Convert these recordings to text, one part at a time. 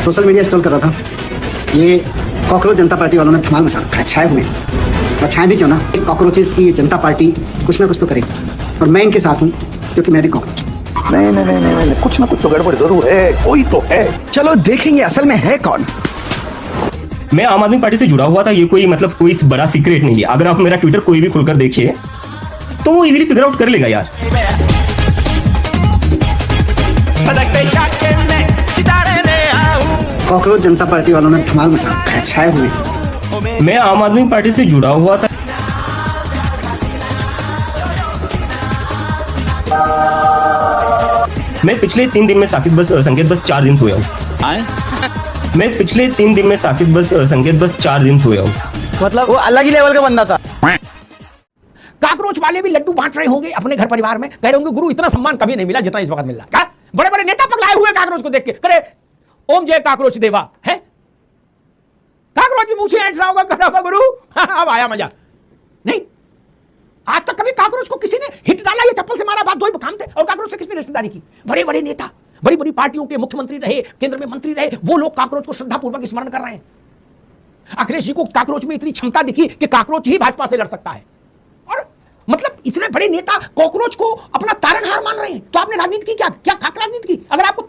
Social media scroll कर रहा था, ये कॉकरोच जनता पार्टी वालों ने धमाल मचा रखा है, छाए हुए और छाए भी क्यों ना, कॉकरोचेस की जनता पार्टी कुछ ना कुछ तो करेगी और मैं इनके साथ हूँ क्योंकि मैं भी कॉकरोच। नहीं नहीं नहीं नहीं, कुछ ना कुछ तो गड़बड़ जरूर है, कोई तो है। चलो देखेंगे असल में है कौन। मैं आम आदमी पार्टी से जुड़ा हुआ था, ये कोई मतलब कोई बड़ा सीक्रेट नहीं है। अगर आप मेरा ट्विटर कोई भी खुलकर देखिए तो वो इजीली फिगर आउट कर लेगा यार। कॉकरोच जनता पार्टी वालों ने धमाल मचा रखा है, छाए हुए। मैं आम आदमी पार्टी से जुड़ा हुआ था। मैं पिछले 3 दिन में साकिब बस संकेत बस 4 दिन सोया हूँ। मैं पिछले 3 दिन में साकिब बस संकेत बस 4 दिन सोया हूँ। मतलब वो अलग ही लेवल का बंदा था। काकरोच वाले भी लड्डू बांट रहे होंगे अपने घर परिवार में, कह रहे होंगे गुरु इतना सम्मान कभी नहीं मिला जितना इस वक्त मिल रहा है। क्या बड़े बड़े नेता पगलाए हुए काकरोच को देख के, करे ओम जय काकरोच देवा है। काकरोच भी मुझे ऐंठ रहा होगा, कर रहा होगा गुरु अब आया मजा। नहीं, आज तक कभी काकरोच को किसी ने हिट डाला या चप्पल से मारा, बात दो ही काम थे। और काकरोच से किसने रिश्तेदारी की? बड़े बड़े नेता, बड़ी बड़ी पार्टियों के मुख्यमंत्री रहे, केंद्र में मंत्री रहे, वो लोग काकरोच को श्रद्धापूर्वक स्मरण कर रहे हैं। अखिलेश जी को काकरोच में इतनी क्षमता दिखी कि काकरोच ही भाजपा से लड़ सकता है। और मतलब इतने बड़े नेता कॉकरोच को अपना तारणहार मान रहे हैं। तो आपने राजनीति की क्या क्या खाक राजनीति की? अगर आपको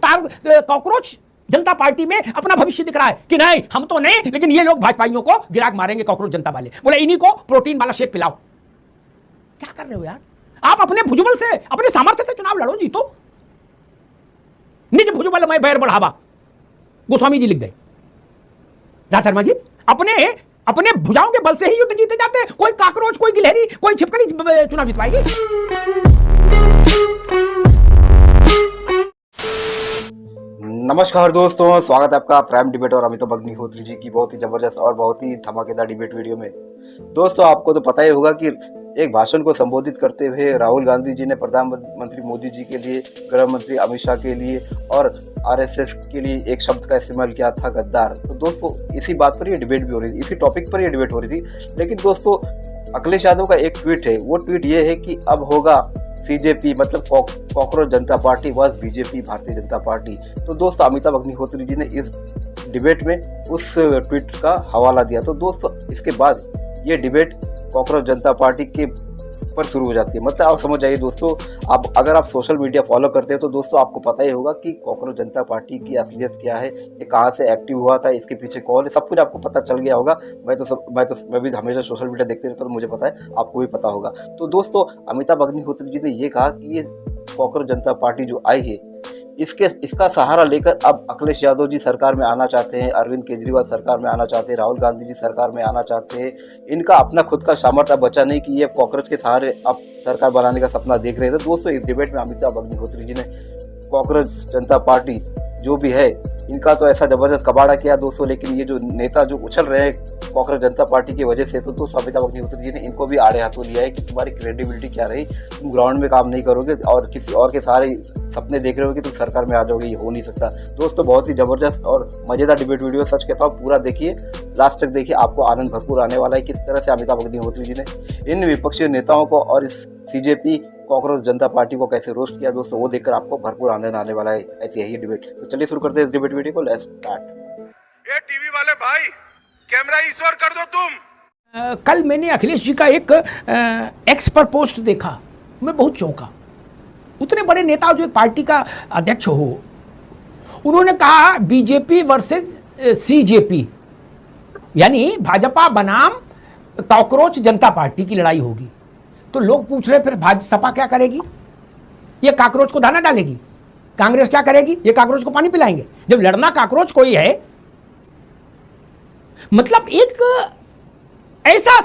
कॉकरोच जनता पार्टी में अपना भविष्य दिख रहा है कि नहीं हम तो नहीं, लेकिन ये लोग भाजपाइयों को गिराक मारेंगे कॉकरोच जनता वाले, बोले इन्हीं को प्रोटीन वाला शेक पिलाओ। क्या कर रहे हो यार? आप अपने भुजबल से, अपने सामर्थ्य से चुनाव लड़ो, जीतो। निज भुजबल में बैर बढ़ावा, गोस्वामी जी लिख गए। राज शर्मा जी अपने भुजाओं के बल से ही युद्ध जीते जाते हैं। कोई काकरोच, कोई गिलहरी, कोई छिपकली चुनाव जितवाएगी? नमस्कार दोस्तों, स्वागत है आपका प्राइम डिबेट और अमिताभ अग्निहोत्री जी की बहुत ही जबरदस्त और बहुत ही धमाकेदार डिबेट वीडियो में। दोस्तों, आपको तो पता ही होगा कि एक भाषण को संबोधित करते हुए राहुल गांधी जी ने प्रधानमंत्री मोदी जी के लिए, गृह मंत्री अमित शाह के लिए और आरएसएस के लिए एक शब्द का इस्तेमाल किया था, गद्दार। तो दोस्तों, इसी बात पर ये डिबेट भी हो रही थी, इसी टॉपिक पर ये डिबेट हो रही थी। लेकिन दोस्तों, अखिलेश यादव का एक ट्वीट है, वो ट्वीट ये है कि अब होगा सीजेपी मतलब कॉकरोच जनता party verse BJP Bharatiya Janata party. तो दोस्तों, अमिताभ अग्निहोत्री जी ने इस डिबेट में उस ट्वीट का हवाला दिया। तो दोस्तों, इसके बाद ये डिबेट कॉकरोच जनता पार्टी के पर शुरू हो जाती है। मतलब आप समझ जाइए दोस्तों, अगर आप सोशल मीडिया फॉलो करते हैं तो दोस्तों आपको पता ही होगा कि कॉकरोच जनता पार्टी की असलियत क्या है, ये कहाँ से एक्टिव हुआ था, इसके पीछे कौन है, सब कुछ आपको पता चल गया होगा। मैं भी हमेशा सोशल मीडिया देखते रहता हूँ, तो मुझे पता है, आपको भी पता होगा। तो दोस्तों, अमिताभ अग्निहोत्री जी ने ये कहा कि ये कॉकरोच जनता पार्टी जो आई है, इसका सहारा लेकर अब अखिलेश यादव जी सरकार में आना चाहते हैं, अरविंद केजरीवाल सरकार में आना चाहते हैं, राहुल गांधी जी सरकार में आना चाहते हैं। इनका अपना खुद का सामर्थ्य बचा नहीं कि ये कॉकरोच के सहारे अब सरकार बनाने का सपना देख रहे थे। दोस्तों, इस डिबेट में अमिताभ अग्निहोत्री जी ने कॉकरोच जनता पार्टी जो भी है, इनका तो ऐसा जबरदस्त कबाड़ा किया दोस्तों। लेकिन ये जो नेता जो उछल रहे हैं कॉकरोच जनता पार्टी की वजह से, तो दोस्तों अमिताभ अग्निहोत्री जी ने इनको भी आड़े हाथों लिया है कि तुम्हारी क्रेडिबिलिटी क्या रही, तुम ग्राउंड में काम नहीं करोगे और किसी और के सारे सपने देख रहे हो कि तुम सरकार में आ जाओगे, ये हो नहीं सकता। दोस्तों, बहुत ही जबरदस्त और मजेदार डिबेट वीडियो, सच कहता हूँ, पूरा देखिए, लास्ट तक देखिए, आपको आनंद भरपूर आने वाला है। किस तरह से अमिताभ अग्निहोत्री जी ने इन विपक्षी नेताओं को और इस सीजेपी कॉकरोच जनता पार्टी को कैसे रोस्ट किया दोस्तों, वो देखकर आपको भरपूर आनंद आने वाला है। ऐसी है ये डिबेट। तो चलिए शुरू करते हैं इस डिबेट वीडियो को। Let's start. ये टीवी वाले भाई, कैमरा इस ओर कर दो तुम। कल मैंने अखिलेश जी का एक एक्स पर पोस्ट देखा, मैं बहुत चौंका। उतने बड़े नेता जो एक पार्टी का अध्यक्ष हो, उन्होंने कहा बीजेपी वर्सेस सीजेपी, यानी भाजपा बनाम कॉकरोच जनता पार्टी की लड़ाई होगी। तो लोग पूछ रहे फिर भाजपा क्या करेगी? ये काकरोच को दाना डालेगी। कांग्रेस क्या करेगी? ये काकरोच को पानी पिलाएंगे। जब लड़ना काकरोच को ही है, मतलब एक ऐसा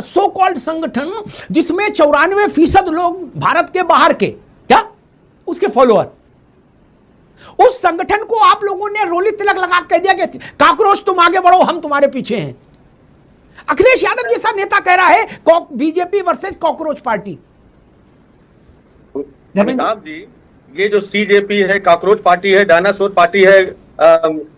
सो कॉल्ड संगठन जिसमें 94% लोग भारत के बाहर के, क्या उसके फॉलोअर, उस संगठन को आप लोगों ने रोली तिलक लगा कह दिया कि काकरोच तुम आगे बढ़ो, हम तुम्हारे पीछे हैं। अखिलेश यादव जैसा नेता कह रहा है BJP versus cockroach party. Amitabh ji, ये जो सीजेपी है, कॉकरोच पार्टी है, डायनासोर पार्टी है,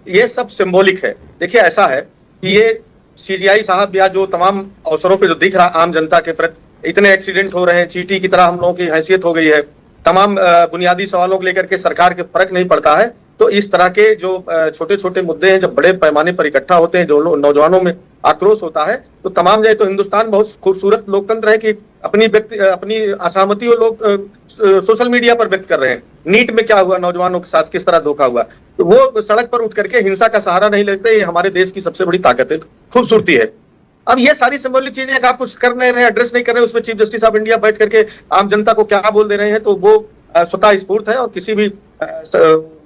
ये सब सिंबॉलिक है। देखिए, ऐसा है कि ये सीजीआई साहब या जो तमाम अवसरों पे जो दिख रहा आम जनता के प्रति, इतने एक्सीडेंट हो रहे हैं, चींटी की तरह हम लोगों की हैसियत हो गई है, तमाम बुनियादी सवालों को लेकर के सरकार के फर्क नहीं पड़ता है, तो इस तरह के जो छोटे छोटे मुद्दे हैं जब बड़े पैमाने पर इकट्ठा होते हैं, जो नौजवानों में आक्रोश होता है, तो तमाम जाए तो हिंदुस्तान बहुत खूबसूरत लोकतंत्र है कि अपनी असहमति लोग सोशल मीडिया पर व्यक्त कर रहे हैं। नीट में क्या हुआ, नौजवानों के साथ किस तरह धोखा हुआ, तो वो सड़क पर उठ करके हिंसा का सहारा नहीं लेते। ये हमारे देश की सबसे बड़ी ताकत है, खूबसूरती है। अब ये सारी सिंबॉलिक चीजें आप कुछ कर नहीं रहे, एड्रेस नहीं कर रहे, उसमें चीफ जस्टिस ऑफ इंडिया बैठ करके आम जनता को क्या बोल दे रहे हैं, तो वो स्वतः स्फूर्त है। और किसी भी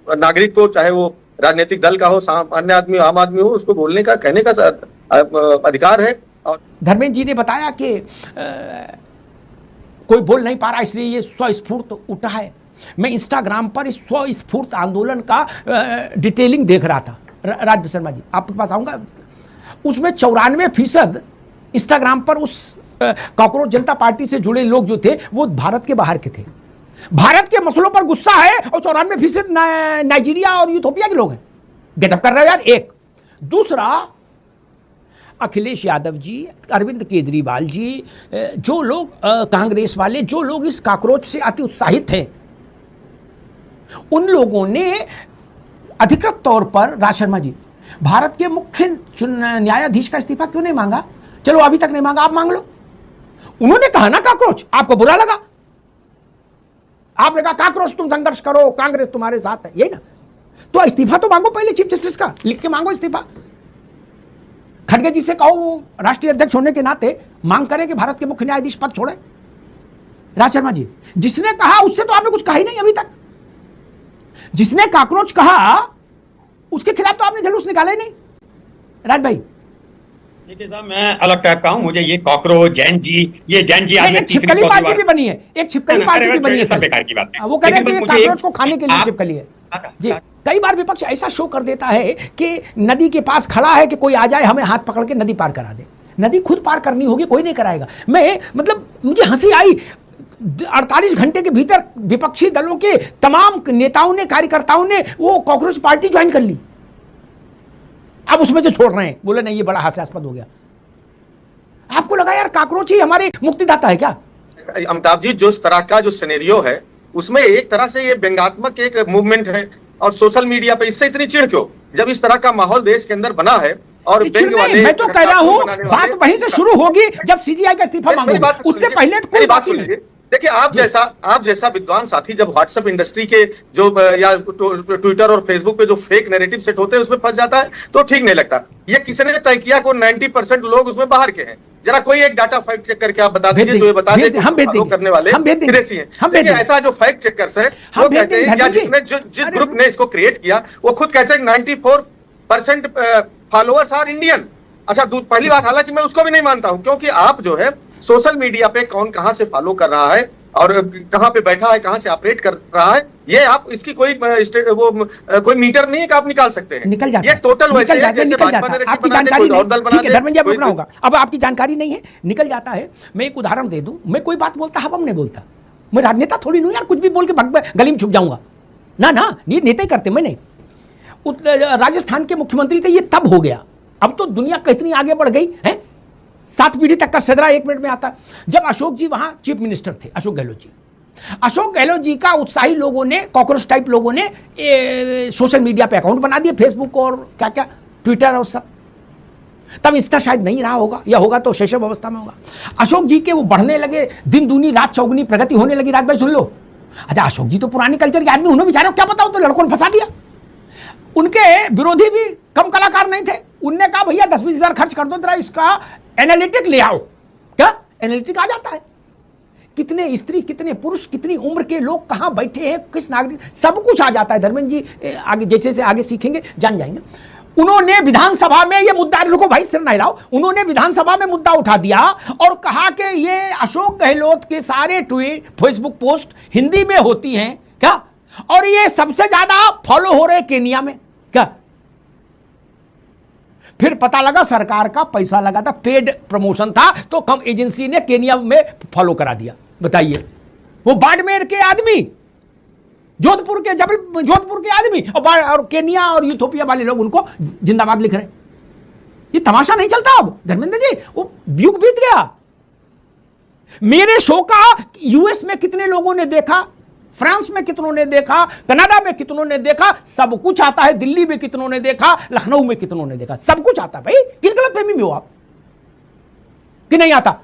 नागरिक को, चाहे वो राजनीतिक दल का हो, सामान्य आदमी, आम आदमी हो, उसको बोलने का, कहने का अधिकार है। और धर्मेंद्र जी ने बताया कि कोई बोल नहीं पा रहा, इसलिए ये स्वस्फूर्त उठा है। मैं इंस्टाग्राम पर इस स्वस्फूर्त आंदोलन का डिटेलिंग देख रहा था। राज शर्मा जी, आपके पास आऊंगा। उसमें 94% इंस्टाग्राम पर उस कॉकरोच जनता पार्टी से जुड़े लोग जो थे वो भारत के बाहर के थे। भारत के मसलों पर गुस्सा है और 94% नाइजीरिया और यूथोपिया के लोग हैं। गजब कर रहे हो यार। एक दूसरा, अखिलेश यादव जी, अरविंद केजरीवाल जी, जो लोग कांग्रेस वाले, जो लोग इस कॉकरोच से अति उत्साहित हैं, उन लोगों ने अधिकृत तौर पर, राज शर्मा जी, भारत के मुख्य न्यायाधीश का इस्तीफा क्यों नहीं मांगा? चलो अभी तक नहीं मांगा, आप मांग लो। उन्होंने कहा ना कॉकरोच, आपको बुरा लगा, आपने कहा कॉकरोच तुम संघर्ष करो, कांग्रेस तुम्हारे साथ है, यही ना? तो इस्तीफा तो मांगो पहले चीफ जस्टिस का, लिख के मांगो इस्तीफा। खड़गे जी से कहो वो राष्ट्रीय अध्यक्ष होने के नाते मांग करें कि भारत के मुख्य न्यायाधीश पद छोड़े। राज शर्मा जी, जिसने कहा उससे तो आपने कुछ कहा ही नहीं अभी तक। जिसने कॉकरोच कहा उसके खिलाफ तो आपने जुलूस निकाला ही नहीं। राज भाई, देखिए साहब, मैं अलग टाइप का हूं। मुझे ये कॉकरोच, जैन जी, ये जैन जी आज में तीसरी छिपकली पार्टी भी बनी है, एक छिपकली पार्टी भी बनी है। सब बेकार की बात है। वो कह रहे हैं कि कॉकरोच को खाने के लिए छिपकली है जी। कई बार विपक्ष ऐसा शो कर देता है कि नदी के पास खड़ा है कि कोई आ जाए हमें हाथ पकड़ के नदी पार करा दे। नदी खुद पार करनी होगी, कोई नहीं कराएगा। मैं मतलब मुझे हंसी आई, 48 घंटे के भीतर विपक्षी दलों के तमाम नेताओं ने, कार्यकर्ताओं ने वो कॉकरोच पार्टी ज्वाइन कर ली। अब उसमें से छोड़ रहे हैं, बोले नहीं ये बड़ा हास्यास्पद हो गया। आपको लगा यार कॉकरोच ही हमारे मुक्तिदाता है क्या? अमिताभ जी, जो इस तरह का जो सिनेरियो है उसमें एक तरह से ये व्यंग्यात्मक एक मूवमेंट है। और सोशल मीडिया पे इससे इतनी चिढ़ क्यों, जब इस तरह का माहौल देश के अंदर बना है? और व्यंग्य वाले, मैं तो कह रहा हूं बात वहीं से शुरू होगी जब सीजीआई का इस्तीफा मांगेगा, उससे पहले तो कोई बात नहीं। देखिए, आप जैसा विद्वान साथी जब व्हाट्सएप इंडस्ट्री के जो या ट्विटर और फेसबुक पे जो फेक नैरेटिव सेट होते हैं उसमें फंस जाता है तो ठीक नहीं लगता। ये किसने तय किया को 90% लोग उसमें बाहर के हैं? जरा कोई एक डाटा फैक्ट चेक करके आप बता दीजिए जो ये बता दे हम करने वाले विदेशी हैं। ऐसा जो फैक्ट चेकर्स है वो कहते हैं, या जिसने जिस ग्रुप ने इसको क्रिएट किया वो खुद कहते हैं 94% फॉलोअर्स आर इंडियन। अच्छा, पहली बात, हालांकि मैं उसको भी नहीं मानता हूं, क्योंकि आप जो है सोशल मीडिया पे कौन कहां से फॉलो कर रहा है और कहां पे बैठा है, कहां से ऑपरेट कर रहा है, ये आप इसकी कोई कोई मीटर नहीं है कि आप निकाल सकते हैं। निकल जाता ये टोटल वैसे है जैसे भाजपा ने आपकी जानकारी नहीं, ठीक है धर्मेंद्र जी, रुकना होगा। अब आपकी जानकारी नहीं है, निकल जाता है। मैं एक उदाहरण दे दूं, मैं कोई बात बोलता हवम नहीं बोलता, मैं राजनेता थोड़ी नहीं यार, कुछ भी बोल के गली में छुप जाऊंगा ना, ये नेता ही करते, मैं नहीं। राजस्थान के मुख्यमंत्री थे, ये तब हो गया। अब तो दुनिया कितनी आगे बढ़ गई है, 7 पीढ़ी तक का सदरा 1 मिनट में आता। जब अशोक जी वहां चीफ मिनिस्टर थे, अशोक गहलोत जी का उत्साही लोगों ने, कॉकरोच टाइप लोगों ने सोशल मीडिया पे अकाउंट बना दिए, फेसबुक और क्या क्या ट्विटर और सब। तब इंस्टा शायद नहीं रहा होगा, या होगा तो शैशव अवस्था में होगा। अशोक जी के वो बढ़ने लगे, दिन दूनी रात चौगुनी प्रगति होने लगी। राज भाई सुन लो, अच्छा अशोक जी तो पुरानी कल्चर के आदमी, उन्हें बेचारे क्या पता हो, तो लड़कों ने फंसा दिया। उनके विरोधी भी कम कलाकार नहीं थे, उनने कहा भैया 10-20 हजार खर्च कर दो, जरा इसका एनालिटिक ले आओ। क्या एनालिटिक आ जाता है, कितने स्त्री, कितने पुरुष, कितनी उम्र के लोग कहां बैठे हैं, किस नागरिक, सब कुछ आ जाता है। धर्मेंद्र जी आगे जैसे से आगे सीखेंगे जान जाएंगे। उन्होंने विधानसभा में ये मुद्दा, रुको भाई सिर नहीं लाओ, उन्होंने विधानसभा में मुद्दा उठा दिया और कहा कि ये अशोक गहलोत के सारे ट्वीट, फेसबुक पोस्ट हिंदी में होती हैं क्या, और ये सबसे ज्यादा फॉलो हो रहे केनिया में क्या। फिर पता लगा सरकार का पैसा लगा था, पेड प्रमोशन था, तो कम एजेंसी ने केनिया में फॉलो करा दिया। बताइए, वो बाड़मेर के आदमी, जोधपुर के आदमी और केनिया और यूथोपिया वाले लोग उनको जिंदाबाद लिख रहे। ये तमाशा नहीं चलता अब धर्मेंद्र जी, वो युग बीत गया। मेरे शो का यूएस में कितने लोगों ने देखा, फ्रांस में कितनों ने देखा, कनाडा में कितनों ने देखा, सब कुछ आता है। दिल्ली में कितनों ने देखा, लखनऊ में कितनों ने देखा, सब कुछ आता है। भाई किस गलतफहमी में हो आप कि नहीं आता?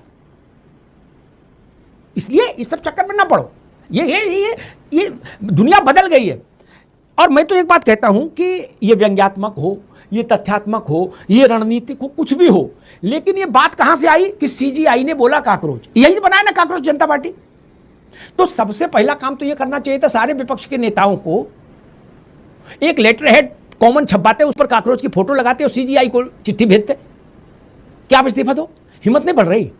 इसलिए इस सब चक्कर में ना पड़ो। ये दुनिया बदल गई है। और मैं तो एक बात कहता हूं कि ये व्यंग्यात्मक हो, ये तथ्यात्मक हो, ये रणनीतिक हो, कुछ भी हो, लेकिन ये बात कहां से आई कि सीजीआई ने बोला काकरोच, यही बनाया ना काकरोच जनता पार्टी। तो सबसे पहला काम तो ये करना चाहिए था सारे विपक्ष के नेताओं को एक लेटर हेड कॉमन छपवाते, उस पर काकरोच की फोटो लगाते और सीजीआई को चिट्ठी भेजते कि आप इस्तीफा दो। हिम्मत नहीं बढ़ रही।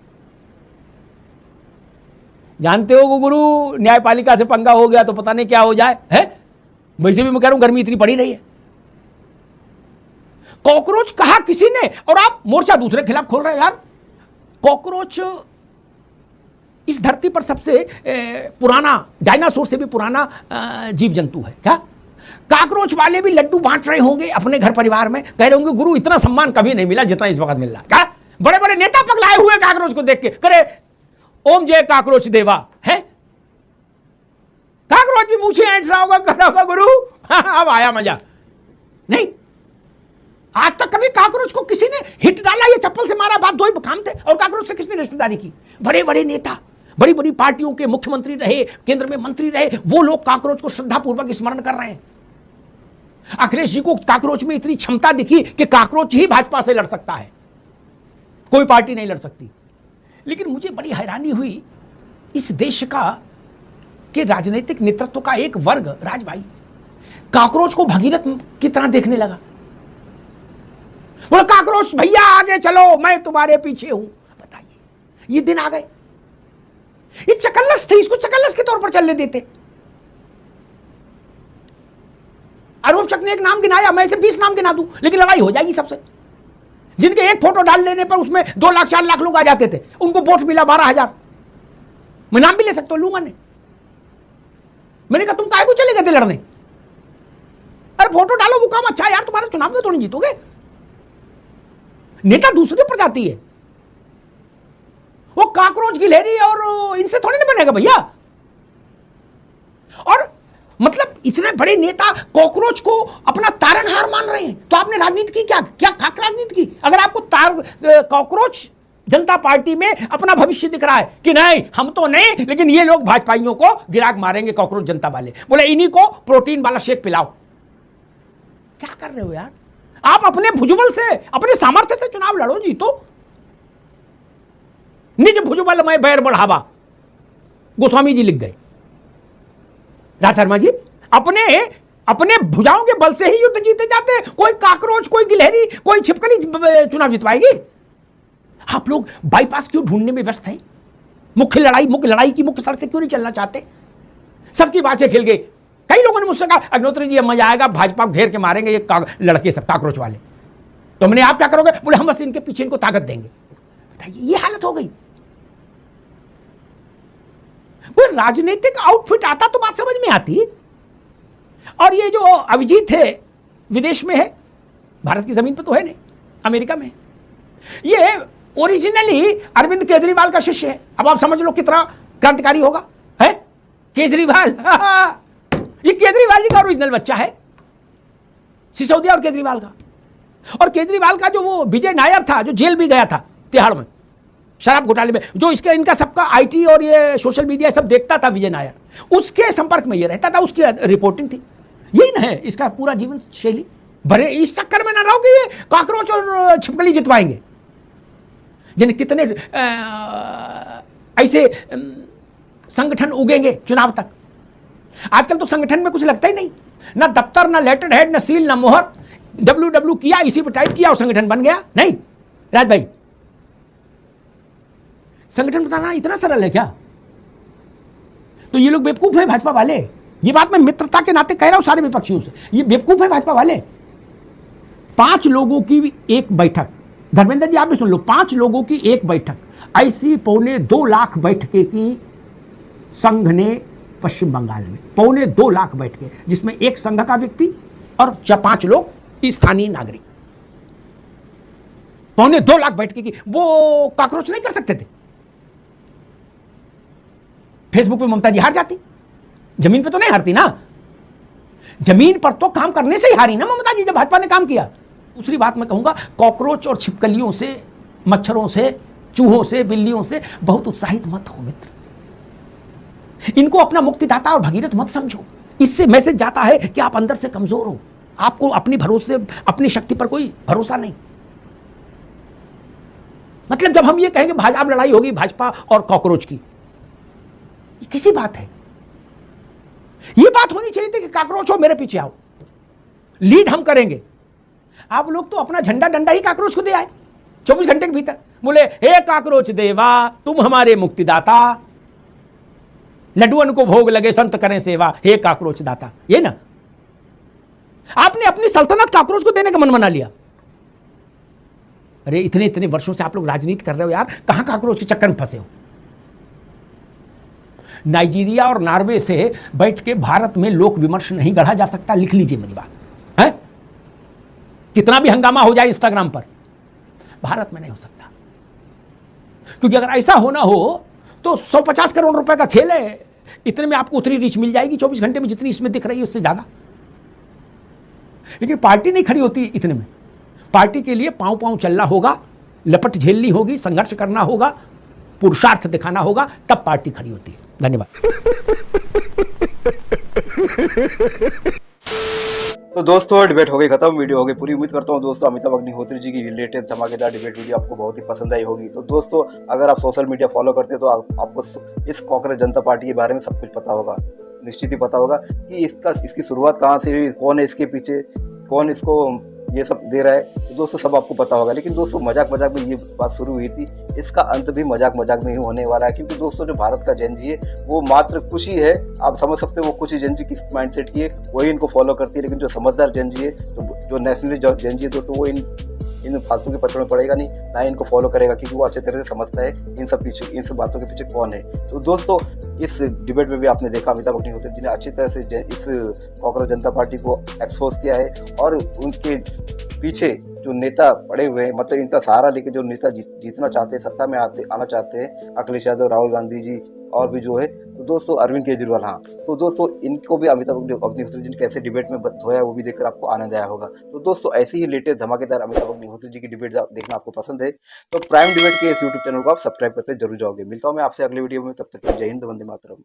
जानते हो गुरु, न्यायपालिका से पंगा हो गया तो पता नहीं क्या हो जाए है। वैसे भी मैं कह रहा हूं गर्मी इतनी पड़ी रही है। कॉकरोच कहा किसी ने और आप मोर्चा दूसरे खिलाफ खोल रहे हो यार। कॉकरोच इस धरती पर सबसे पुराना, डायनासोर से भी पुराना जीव जंतु है। क्या काकरोच वाले भी लड्डू बांट रहे होंगे अपने घर परिवार में, कह रहे होंगे गुरु इतना सम्मान कभी नहीं मिला जितना इस वक्त मिल रहा है। क्या बड़े बड़े नेता पगलाए हुए काकरोच को देख के करे ओम जय काकरोच देवा है। काकरोच भी मुझे ऐंठ रहा होगा, कह रहा होगा गुरु अब आया मजा। नहीं, आज तक कभी काकरोच को किसी ने हिट डाला, ये चप्पल से मारा, बात दो ही काम थे। और काकरोच से किसने रिश्तेदारी की? बड़े बड़े नेता, बड़ी बड़ी पार्टियों के मुख्यमंत्री रहे, केंद्र में मंत्री रहे, वो लोग काकरोच को श्रद्धापूर्वक स्मरण कर रहे हैं। अखिलेश जी को काकरोच में इतनी क्षमता दिखी कि काकरोच ही भाजपा से लड़ सकता है, कोई पार्टी नहीं लड़ सकती। लेकिन मुझे बड़ी हैरानी हुई इस देश का कि राजनीतिक नेतृत्व का एक वर्ग, राज भाई, काकरोच को भगीरथ की तरह देखने लगा। बोले काकरोच भैया आगे चलो, मैं तुम्हारे पीछे हूं। बताइए, ये दिन आ गए। ये चकल्लस थी, इसको चकल्लस के तौर पर चलने देते। आरोपचक ने एक नाम गिनाया, मैं इसे 20 नाम गिना दूं, लेकिन लड़ाई हो जाएगी सबसे। जिनके एक फोटो डाल लेने पर उसमें 2 लाख 4 लाख लोग आ जाते थे, उनको वोट मिला 12,000। मैं नाम भी ले सकता हूं, लूंगा नहीं। मैंने कहा तुम काहे को चले गए थे लड़ने? अरे फोटो डालो, वो काम अच्छा है यार, तुम्हारे चुनाव में तो नहीं जीतोगे। नेता दूसरे पर जाती है, वो काकरोच गिलहरी और इनसे थोड़ी ना बनेगा भैया। और मतलब इतने बड़े नेता कॉकरोच को अपना तारनहार मान रहे हैं, तो आपने राजनीति की क्या क्या खाक राजनीति की? अगर आपको कॉकरोच जनता पार्टी में अपना भविष्य दिख रहा है कि नहीं हम तो नहीं, लेकिन ये लोग भाजपाइयों को गिराक मारेंगे, कॉकरोच जनता वाले, बोले इन्हीं को प्रोटीन वाला शेक पिलाओ। क्या कर रहे हो यार आप? अपने भुजबल से, अपने सामर्थ्य से चुनाव लड़ो, जीतो। निज भुजबल में बैर बढ़ावा, गोस्वामी जी लिख गए। राज शर्मा जी अपने भुजाओं के बल से ही युद्ध जीते जाते हैं। कोई काकरोच, कोई गिलहरी, कोई छिपकली चुनाव जितवाएगी? आप लोग बाईपास क्यों ढूंढने में व्यस्त हैं? मुख्य लड़ाई की मुख्य सड़क से क्यों नहीं चलना चाहते? सबकी बातें खिल गई। कई लोगों ने मुझसे कहा अग्निहोत्री जी अब मजा आएगा, भाजपा घेर के मारेंगे ये लड़के सब काकरोच वाले। तो हमने आप क्या करोगे? बोले हम बस इनके पीछे इनको ताकत देंगे। बताइए, ये हालत हो गई। कोई राजनीतिक आउटफिट आता तो बात समझ में आती। और ये जो अभिजीत है विदेश में है, भारत की जमीन पर तो है नहीं, अमेरिका में। ये ओरिजिनली अरविंद केजरीवाल का शिष्य है। अब आप समझ लो कितना क्रांतिकारी होगा है केजरीवाल। ये केजरीवाल जी का ओरिजिनल बच्चा है, सिसोदिया और केजरीवाल का। और केजरीवाल का जो वो विजय नायर था, जो जेल भी गया था तिहाड़ में शराब घोटाले में, जो इसके इनका सबका आईटी और ये सोशल मीडिया सब देखता था, विजय नायर, उसके संपर्क में ये रहता था, उसकी रिपोर्टिंग थी। यही ना है इसका पूरा जीवन शैली। भरे इस चक्कर में ना रहो कि ये काकरोच और छिपकली जितवाएंगे। जिन्हें कितने ऐसे संगठन उगेंगे चुनाव तक। आजकल तो संगठन में कुछ लगता ही नहीं, ना दफ्तर, ना लेटर हेड, ना सील, ना मोहर। WW किया, इसी पर टाइप किया और संगठन बन गया। नहीं राज भाई, संगठन बताना इतना सरल है क्या? तो ये लोग बेवकूफ है भाजपा वाले। ये बात मैं मित्रता के नाते कह रहा हूं सारे विपक्षियों से, ये बेवकूफ है भाजपा वाले। 5 लोगों की एक बैठक, धर्मेंद्र जी आप भी सुन लो, 5 लोगों की एक बैठक, ऐसी 2.25 लाख बैठकें की संघ ने पश्चिम बंगाल में। 2.25 लाख बैठकें, जिसमें एक संघ का व्यक्ति और 5 लोग स्थानीय नागरिक। 2.25 लाख बैठकें की। वो काकरोच नहीं कर सकते थे? फेसबुक पे ममता जी हार जाती, जमीन पे तो नहीं हारती ना, जमीन पर तो काम करने से ही हारी ना ममता जी जब भाजपा ने काम किया। दूसरी बात मैं कहूंगा, कॉकरोच और छिपकलियों से, मच्छरों से, चूहों से, बिल्लियों से बहुत उत्साहित मत हो मित्र। इनको अपना मुक्तिदाता और भगीरथ मत समझो। इससे मैसेज जाता है कि आप अंदर से कमजोर हो, आपको अपनी भरोसे, अपनी शक्ति पर कोई भरोसा नहीं। मतलब जब हम ये कहेंगे भाजपा लड़ाई होगी भाजपा और कॉकरोच की, ये किसी बात है? ये बात होनी चाहिए थी कि कॉकरोच हो मेरे पीछे आओ, लीड हम करेंगे। आप लोग तो अपना झंडा डंडा ही कॉकरोच को दे आए 24 घंटे के भीतर। बोले हे कॉकरोच देवा तुम हमारे मुक्तिदाता, लड्डुअन को भोग लगे संत करें सेवा, हे कॉकरोच दाता। ये ना आपने अपनी सल्तनत कॉकरोच को देने का मन बना लिया। अरे इतने इतने वर्षों से आप लोग राजनीति कर रहे हो यार, कहां कॉकरोच के चक्कर में फंसे हो? नाइजीरिया और नॉर्वे से बैठ के भारत में लोक विमर्श नहीं गढ़ा जा सकता, लिख लीजिए मेरी बात है। कितना भी हंगामा हो जाए इंस्टाग्राम पर, भारत में नहीं हो सकता। क्योंकि अगर ऐसा होना हो तो 150 करोड़ रुपए का खेल है, इतने में आपको उतनी रीच मिल जाएगी 24 घंटे में जितनी इसमें दिख रही है उससे ज्यादा। लेकिन पार्टी नहीं खड़ी होती इतने में। पार्टी के लिए पांव पांव चलना होगा, लपट झेलनी होगी, संघर्ष करना होगा, पुरुषार्थ दिखाना होगा, तब पार्टी खड़ी होती है। धन्यवाद। तो दोस्तों डिबेट हो गई खत्म, वीडियो हो गई पूरी। उम्मीद करता हूँ दोस्तों अमिताभ अग्निहोत्री जी की रिलेटेड धमाकेदार डिबेट वीडियो आपको बहुत ही पसंद आई होगी। तो दोस्तों अगर आप सोशल मीडिया फॉलो करते हैं तो आपको इस कॉकरोच जनता पार्टी के बारे में सब कुछ पता होगा, निश्चित ही पता होगा कि इसकी शुरुआत कहाँ से हुई, कौन है इसके पीछे, कौन इसको ये सब दे रहा है। तो दोस्तों सब आपको पता होगा। लेकिन दोस्तों मजाक मजाक में ये बात शुरू हुई थी, इसका अंत भी मजाक मजाक में ही होने वाला है। क्योंकि दोस्तों जो भारत का जेन जी है वो मात्र कुछ ही है, आप समझ सकते हो वो कुछ ही जेन जी किस माइंडसेट की है वही इनको फॉलो करती है। लेकिन जो समझदार जेन जी है, जो नेशनलिस्ट जेन जी है दोस्तों, वो इन फालतू के पचड़ में पड़ेगा नहीं, ना इनको फॉलो करेगा, क्योंकि वो अच्छे तरह से समझता है इन सब बातों के पीछे कौन है। तो दोस्तों इस डिबेट में भी आपने देखा अमिताभ अग्निहोत्री जी ने अच्छी तरह से इस कॉकरोच जनता पार्टी को एक्सपोज किया है। और उनके पीछे जो नेता पड़े हुए हैं, मतलब इनका सहारा लेके जो नेता जीतना चाहते हैं, सत्ता में आना चाहते हैं, अखिलेश यादव, राहुल गांधी जी और भी जो है तो दोस्तों अरविंद केजरीवाल। हाँ तो दोस्तों इनको भी अमिताभ अग्निहोत्री जी ने कैसे डिबेट में धोया वो भी देखकर आपको आनंद आया होगा। तो दोस्तों ऐसे ही लेटेस्ट धमाकेदार अमिताभ अग्निहोत्री जी की डिबेट देखना आपको पसंद है तो प्राइम डिबेट के इस यूट्यूब चैनल को आप सब्सक्राइब करते जरूर जाओगे। मिलता हूँ मैं आपसे अगले वीडियो में, तब तक जय हिंद, वंदे मातरम।